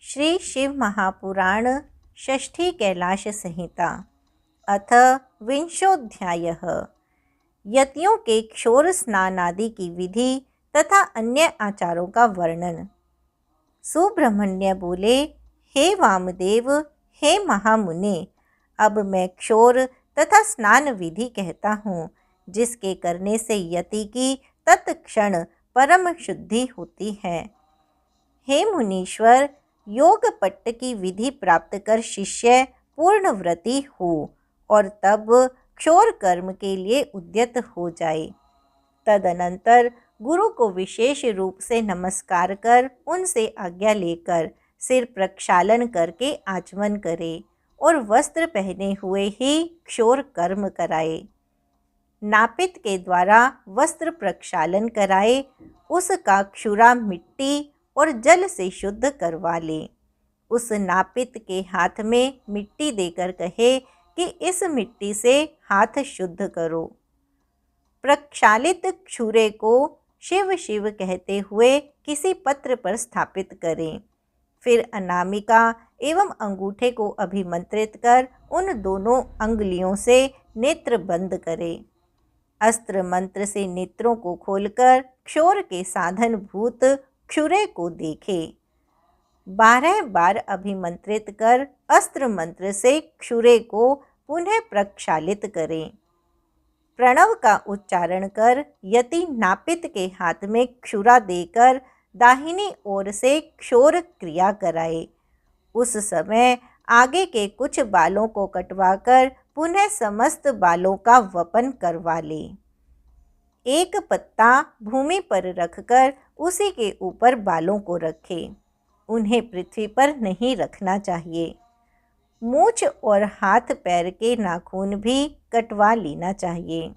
श्री शिव महापुराण षष्ठी कैलाश संहिता अथ विंशोऽध्यायः। यतियों के क्षोर स्नान आदि की विधि तथा अन्य आचारों का वर्णन। सुब्रह्मण्य बोले, हे वामदेव, हे महामुने, अब मैं क्षोर तथा स्नान विधि कहता हूँ, जिसके करने से यति की तत्क्षण परम शुद्धि होती है। हे मुनीश्वर, योग पट्ट की विधि प्राप्त कर शिष्य पूर्ण व्रती हो और तब क्षोर कर्म के लिए उद्यत हो जाए। तदनंतर गुरु को विशेष रूप से नमस्कार कर उनसे आज्ञा लेकर सिर प्रक्षालन करके आचमन करे और वस्त्र पहने हुए ही क्षोर कर्म कराए। नापित के द्वारा वस्त्र प्रक्षालन कराए, उसका क्षुरा मिट्टी और जल से शुद्ध करवा ले। उस नापित के हाथ में मिट्टी देकर कहे कि इस मिट्टी से हाथ शुद्ध करो। प्रक्षालित क्षुरे को शिव शिव कहते हुए किसी पत्र पर स्थापित करें। फिर अनामिका एवं अंगूठे को अभिमंत्रित कर उन दोनों अंगुलियों से नेत्र बंद करें। अस्त्र मंत्र से नेत्रों को खोलकर क्षोर के साधन भूत क्षुरे को देखे। 12 बार अभिमंत्रित कर अस्त्र मंत्र से क्षुरे को पुनः प्रक्षालित करें। प्रणव का उच्चारण कर यति नापित के हाथ में क्षुरा देकर दाहिनी ओर से क्षोर क्रिया कराए। उस समय आगे के कुछ बालों को कटवाकर पुनः समस्त बालों का वपन करवा ले। एक पत्ता भूमि पर रखकर उसी के ऊपर बालों को रखे। उन्हें पृथ्वी पर नहीं रखना चाहिए। मूछ और हाथ पैर के नाखून भी कटवा लेना चाहिए।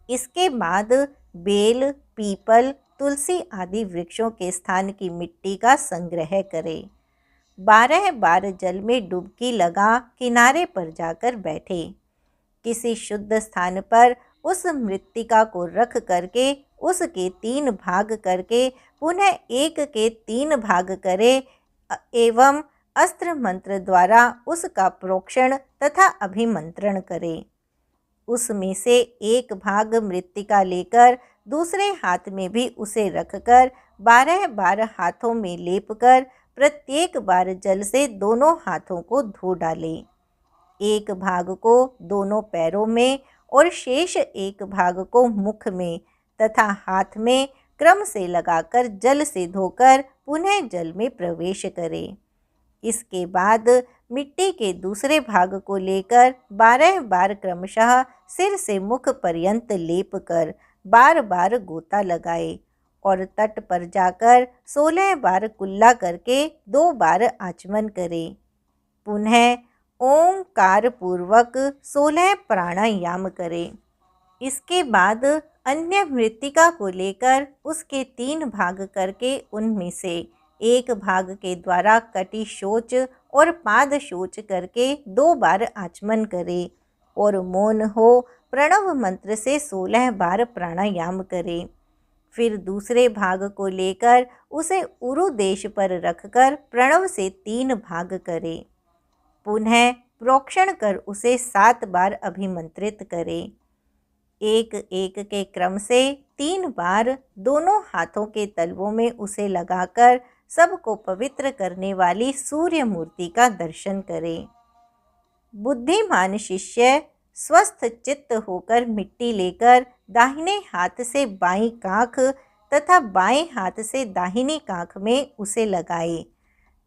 इसके बाद बेल, पीपल, तुलसी आदि वृक्षों के स्थान की मिट्टी का संग्रह करें। 12 बार जल में डुबकी लगा किनारे पर जाकर बैठे। किसी शुद्ध स्थान पर उस मृत्तिका को रख करके उसके 3 भाग करके पुनः 1 के 3 भाग करे एवं अस्त्र मंत्र द्वारा उसका प्रोक्षण तथा अभिमंत्रण करे। उसमें से 1 भाग मृत्तिका लेकर दूसरे हाथ में भी उसे रखकर 12 बार हाथों में लेप कर प्रत्येक बार जल से दोनों हाथों को धो डाले। 1 भाग को दोनों पैरों में और शेष 1 भाग को मुख में तथा हाथ में क्रम से लगाकर जल से धोकर पुनः जल में प्रवेश करे। इसके बाद मिट्टी के दूसरे भाग को लेकर 12 बार क्रमशः सिर से मुख पर्यंत लेप कर बार बार गोता लगाए और तट पर जाकर 16 बार कुल्ला करके 2 बार आचमन करे। पुनः ओंकार पूर्वक 16 प्राणायाम करे। इसके बाद अन्य मृत्तिका को लेकर उसके 3 भाग करके उनमें से 1 भाग के द्वारा कटी शोच और पाद शोच करके 2 बार आचमन करे और मौन हो प्रणव मंत्र से 16 बार प्राणायाम करे। फिर दूसरे भाग को लेकर उसे उरु देश पर रखकर प्रणव से 3 भाग करे। पुनः प्रोक्षण कर उसे 7 बार अभिमंत्रित करे। 1-1 के क्रम से 3 बार दोनों हाथों के तलवों में उसे लगाकर सबको पवित्र करने वाली सूर्य मूर्ति का दर्शन करे। बुद्धिमान शिष्य स्वस्थ चित्त होकर मिट्टी लेकर दाहिने हाथ से बाईं काख तथा बाएं हाथ से दाहिनी काख में उसे लगाए।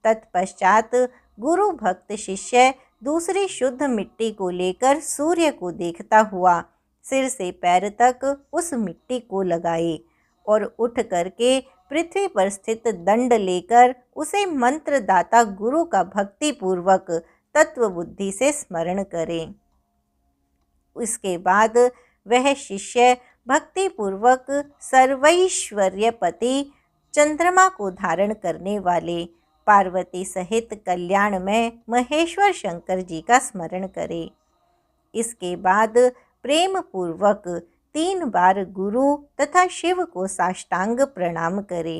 तत्पश्चात गुरु भक्त शिष्य दूसरी शुद्ध मिट्टी को लेकर सूर्य को देखता हुआ सिर से पैर तक उस मिट्टी को लगाए और उठ करके पृथ्वी पर स्थित दंड लेकर उसे मंत्र दाता गुरु का भक्ति पूर्वक तत्व बुद्धि से स्मरण करें। इसके बाद वह शिष्य भक्ति पूर्वक सर्वैश्वर्यपति चंद्रमा को धारण करने वाले पार्वती सहित कल्याण में महेश्वर शंकर जी का स्मरण करे। इसके बाद प्रेम पूर्वक 3 बार गुरु तथा शिव को साष्टांग प्रणाम करे।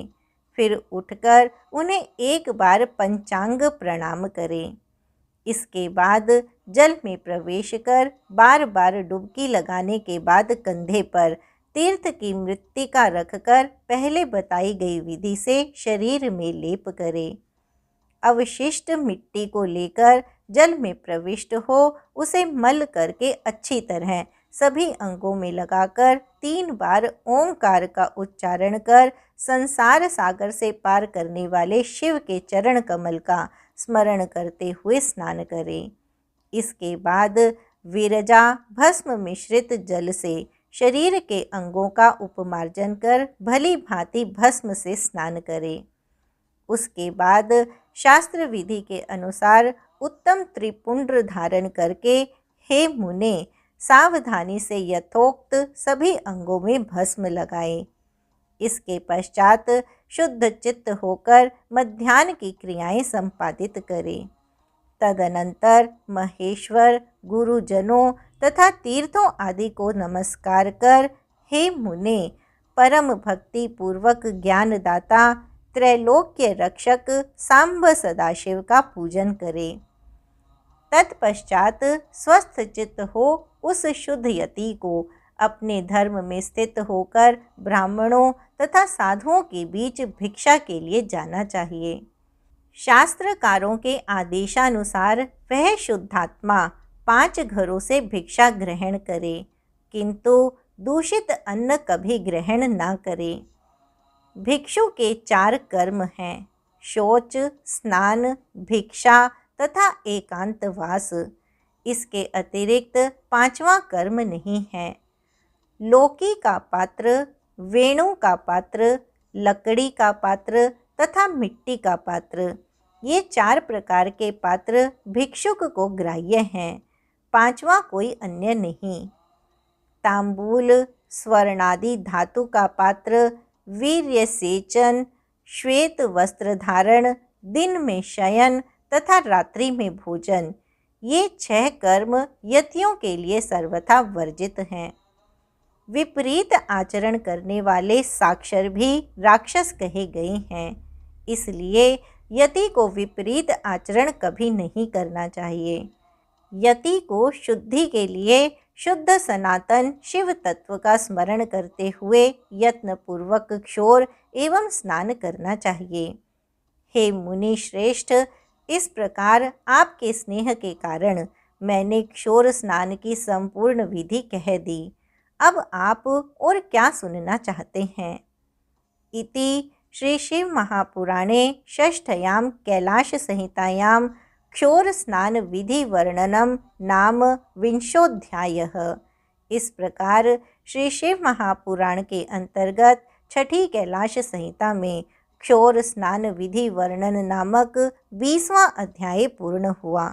फिर उठकर उन्हें एक बार पंचांग प्रणाम करें। इसके बाद जल में प्रवेश कर बार बार डुबकी लगाने के बाद कंधे पर तीर्थ की मृत्तिका रखकर पहले बताई गई विधि से शरीर में लेप करें। अवशिष्ट मिट्टी को लेकर जल में प्रविष्ट हो उसे मल करके अच्छी तरह सभी अंगों में लगाकर 3 बार ओंकार का उच्चारण कर संसार सागर से पार करने वाले शिव के चरण कमल का स्मरण करते हुए स्नान करें। इसके बाद विरजा भस्म मिश्रित जल से शरीर के अंगों का उपमार्जन कर भली भांति भस्म से स्नान करें। उसके बाद शास्त्र विधि के अनुसार उत्तम त्रिपुंड्र धारण करके हे मुने सावधानी से यथोक्त सभी अंगों में भस्म लगाएं। इसके पश्चात शुद्ध चित्त होकर मध्याह्न की क्रियाएं संपादित करें। तदनंतर महेश्वर गुरुजनों तथा तीर्थों आदि को नमस्कार कर हे मुने परम भक्ति पूर्वक ज्ञानदाता त्रैलोक्य रक्षक सांब सदाशिव का पूजन करें। तत्पश्चात स्वस्थ चित्त हो उस शुद्ध यति को अपने धर्म में स्थित होकर ब्राह्मणों तथा साधुओं के बीच भिक्षा के लिए जाना चाहिए। शास्त्रकारों के आदेशानुसार वह शुद्धात्मा 5 घरों से भिक्षा ग्रहण करे, किंतु दूषित अन्न कभी ग्रहण न करे। भिक्षु के 4 कर्म हैं, शौच, स्नान, भिक्षा तथा एकांतवास। इसके अतिरिक्त 5वां कर्म नहीं है। लौकी का पात्र, वेणु का पात्र, लकड़ी का पात्र तथा मिट्टी का पात्र, ये 4 प्रकार के पात्र भिक्षुक को ग्राह्य हैं, 5वां कोई अन्य नहीं। तांबूल, स्वर्णादि धातु का पात्र, वीर्य सेचन, श्वेत वस्त्र धारण, दिन में शयन तथा रात्रि में भोजन, ये 6 कर्म यतियों के लिए सर्वथा वर्जित हैं। विपरीत आचरण करने वाले साक्षर भी राक्षस कहे गए हैं, इसलिए यति को विपरीत आचरण कभी नहीं करना चाहिए। यति को शुद्धि के लिए शुद्ध सनातन शिव तत्व का स्मरण करते हुए यत्नपूर्वक क्षौर एवं स्नान करना चाहिए। हे मुनि श्रेष्ठ, इस प्रकार आपके स्नेह के कारण मैंने क्षौर स्नान की संपूर्ण विधि कह दी। अब आप और क्या सुनना चाहते हैं? इति श्री शिव महापुराणे षष्ठयां कैलाश संहितायां क्षौर स्नान विधि वर्णनम नाम 20ोऽध्यायः। इस प्रकार श्री शिव महापुराण के अंतर्गत 6ठी कैलाश संहिता में क्षौर स्नान विधि वर्णन नामक 20वां अध्याय पूर्ण हुआ।